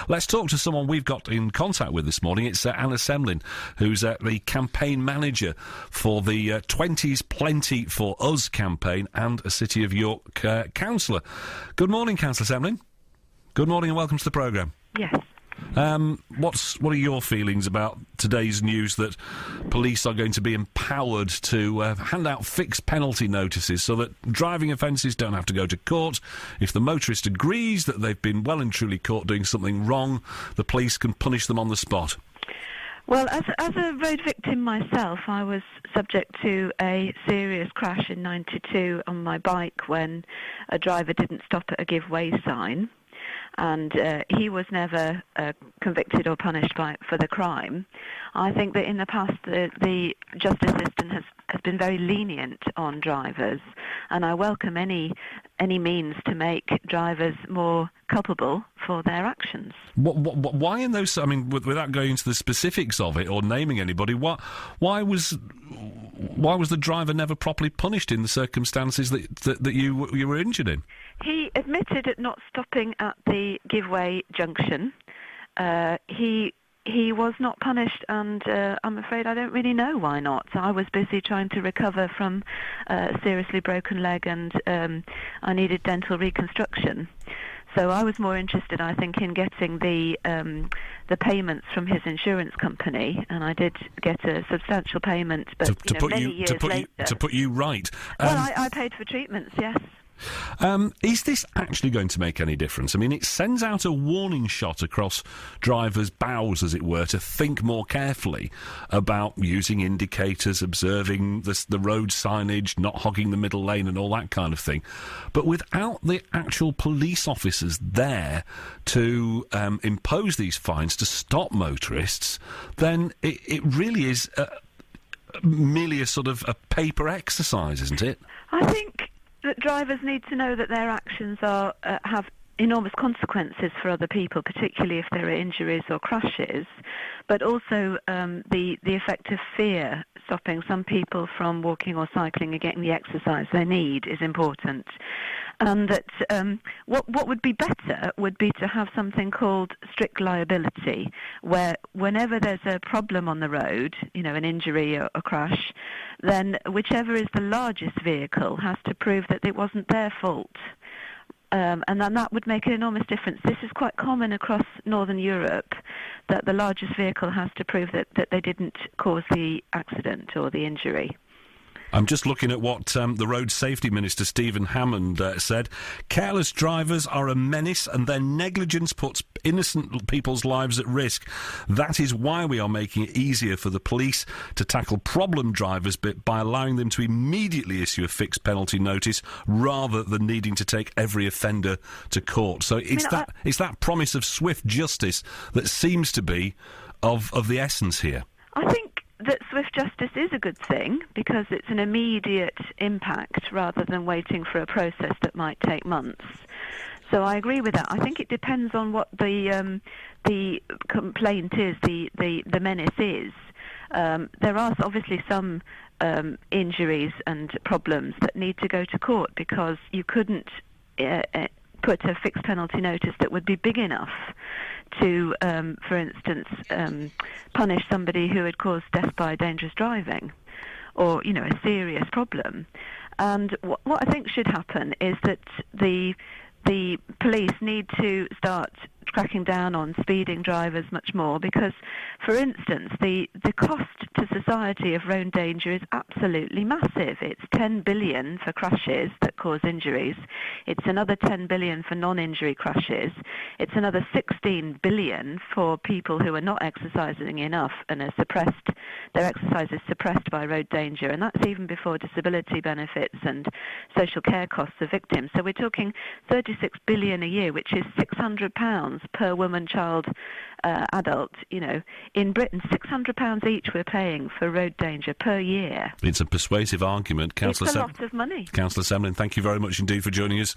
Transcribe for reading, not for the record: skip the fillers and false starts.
Let's talk to someone we've got in contact with this morning. It's Anna Semlyen, who's the campaign manager for the 20s Plenty for Us campaign and a City of York councillor. Good morning, Councillor Semlyen. Good morning and welcome to the programme. Yes. What are your feelings about today's news that police are going to be empowered to hand out fixed penalty notices so that driving offences don't have to go to court? If the motorist agrees that they've been well and truly caught doing something wrong, the police can punish them on the spot. Well, as a road victim myself, I was subject to a serious crash in '92 on my bike when a driver didn't stop at a give way sign. And he was never convicted or punished for the crime. I think that in the past the justice system has been very lenient on drivers, and I welcome any means to make drivers more culpable for their actions. Why in those? I mean, without going into the specifics of it or naming anybody, why was the driver never properly punished in the circumstances that you were injured in? He admitted at not stopping at the give-way junction. He was not punished, and I'm afraid I don't really know why not. I was busy trying to recover from a seriously broken leg, and I needed dental reconstruction. So I was more interested, I think, in getting the payments from his insurance company, and I did get a substantial payment, but many years later. To put you right. Well, I paid for treatments, yes. Is this actually going to make any difference? I mean, it sends out a warning shot across drivers' bows, as it were, to think more carefully about using indicators, observing the road signage, not hogging the middle lane and all that kind of thing. But without the actual police officers there to impose these fines, to stop motorists, then it really is merely a sort of a paper exercise, isn't it? I think that drivers need to know that their actions have enormous consequences for other people, particularly if there are injuries or crashes, but also the effect of fear stopping some people from walking or cycling and getting the exercise they need is important. And that what would be better would be to have something called strict liability, where whenever there's a problem on the road, an injury or a crash, then whichever is the largest vehicle has to prove that it wasn't their fault. And then that would make an enormous difference. This is quite common across Northern Europe, that the largest vehicle has to prove that they didn't cause the accident or the injury. I'm just looking at what the Road Safety Minister, Stephen Hammond, said. Careless drivers are a menace and their negligence puts innocent people's lives at risk. That is why we are making it easier for the police to tackle problem drivers by allowing them to immediately issue a fixed penalty notice rather than needing to take every offender to court. So it's that promise of swift justice that seems to be of the essence here. I think that swift justice is a good thing because it's an immediate impact rather than waiting for a process that might take months. So I agree with that. I think it depends on what the complaint is, the menace is. There are obviously some injuries and problems that need to go to court because you couldn't put a fixed penalty notice that would be big enough to, for instance, punish somebody who had caused death by dangerous driving or, a serious problem. And what I think should happen is that the police need to start cracking down on speeding drivers much more because, for instance, the cost to society of road danger is absolutely massive. It's 10 billion for crashes that cause injuries. It's another 10 billion for non-injury crashes. It's another 16 billion for people who are not exercising enough and are suppressed. Their exercise is suppressed by road danger, and that's even before disability benefits and social care costs of victims. So we're talking 36 billion a year, which is £600 per woman, child, adult. In Britain, £600 each we're paying for road danger per year. It's a persuasive argument, Councillor. It's a lot of money. Councillor Semlyen, thank you very much indeed for joining us